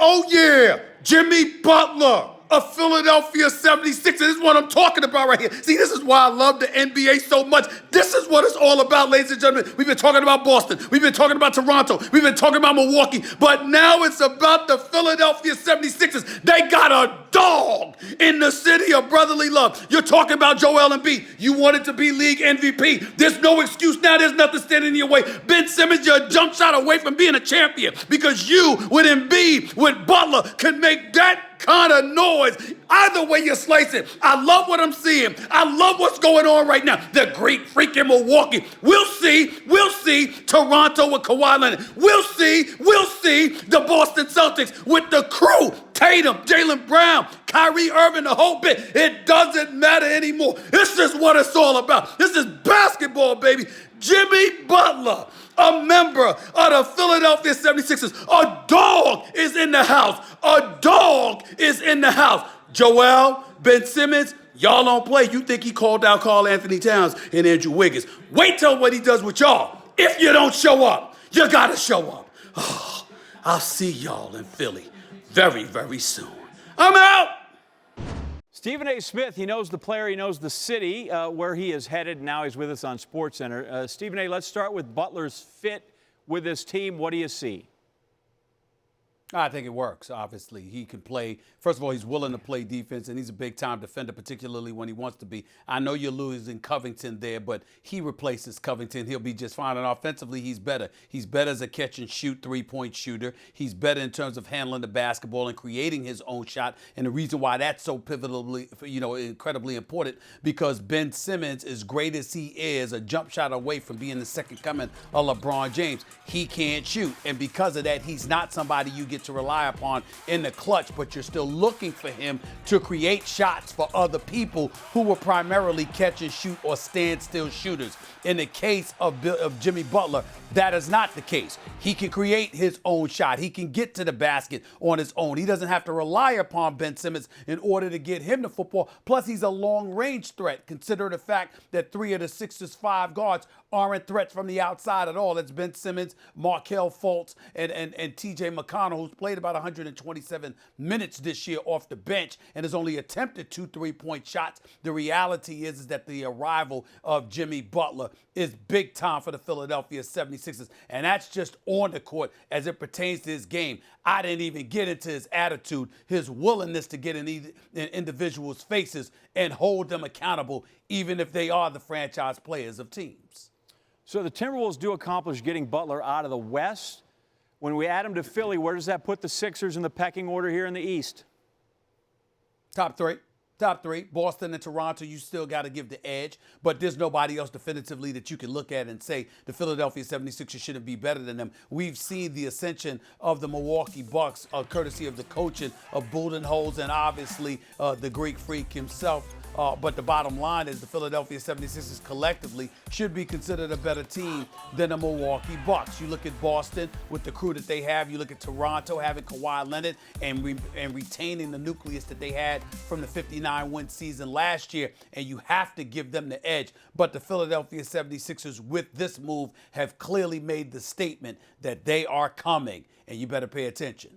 oh yeah, Jimmy Butler of Philadelphia 76ers. This is what I'm talking about right here. See, this is why I love the NBA so much. This is what it's all about, ladies and gentlemen. We've been talking about Boston. We've been talking about Toronto. We've been talking about Milwaukee. But now it's about the Philadelphia 76ers. They got a dog in the city of brotherly love. You're talking about Joel Embiid. You wanted to be league MVP. There's no excuse now. There's nothing standing in your way. Ben Simmons, you're a jump shot away from being a champion because you, with Embiid, with Butler, can make that kind of noise. Either way you slice it. I love what I'm seeing. I love what's going on right now. The great freaking Milwaukee. We'll see Toronto with Kawhi Leonard. We'll see the Boston Celtics with the crew. Tatum, Jaylen Brown, Kyrie Irving, the whole bit. It doesn't matter anymore. This is what it's all about. This is basketball, baby. Jimmy Butler, a member of the Philadelphia 76ers. A dog is in the house. A dog is in the house. Joel, Ben Simmons, y'all don't play. You think he called out Karl Anthony Towns and Andrew Wiggins. Wait till what he does with y'all. If you don't show up, you gotta show up. Oh, I'll see y'all in Philly very, very soon. I'm out. Stephen A. Smith, he knows the player, he knows the city, where he is headed. Now he's with us on SportsCenter. Stephen A., let's start with Butler's fit with this team. What do you see? I think it works, obviously. He can play. First of all, he's willing to play defense, and he's a big-time defender, particularly when he wants to be. I know you're losing Covington there, but he replaces Covington. He'll be just fine. And offensively, he's better. He's better as a catch-and-shoot three-point shooter. He's better in terms of handling the basketball and creating his own shot. And the reason why that's so pivotally, incredibly important, because Ben Simmons, as great as he is, a jump shot away from being the second coming of LeBron James, he can't shoot. And because of that, he's not somebody you get to rely upon in the clutch, but you're still looking for him to create shots for other people who were primarily catch and shoot or standstill shooters. In the case of Jimmy Butler, that is not the case. He can create his own shot. He can get to the basket on his own. He doesn't have to rely upon Ben Simmons in order to get him the football. Plus, he's a long-range threat. Consider the fact that 3 of the Sixers' 5 guards aren't threats from the outside at all. That's Ben Simmons, Markelle Fultz, and T.J. McConnell, who's played about 127 minutes this year off the bench and has only attempted 2 3-point shots. The reality is that the arrival of Jimmy Butler is big time for the Philadelphia 76ers, and that's just on the court as it pertains to his game. I didn't even get into his attitude, his willingness to get in individuals' faces and hold them accountable, even if they are the franchise players of teams. So the Timberwolves do accomplish getting Butler out of the West. When we add him to Philly, where does that put the Sixers in the pecking order here in the East? Top three. Boston and Toronto, you still got to give the edge, but there's nobody else definitively that you can look at and say the Philadelphia 76ers shouldn't be better than them. We've seen the ascension of the Milwaukee Bucks, courtesy of the coaching of Budenholzer and obviously the Greek Freak himself. But the bottom line is the Philadelphia 76ers collectively should be considered a better team than the Milwaukee Bucks. You look at Boston with the crew that they have. You look at Toronto having Kawhi Leonard and retaining the nucleus that they had from the 59-win season last year, and you have to give them the edge. But the Philadelphia 76ers, with this move, have clearly made the statement that they are coming, and you better pay attention.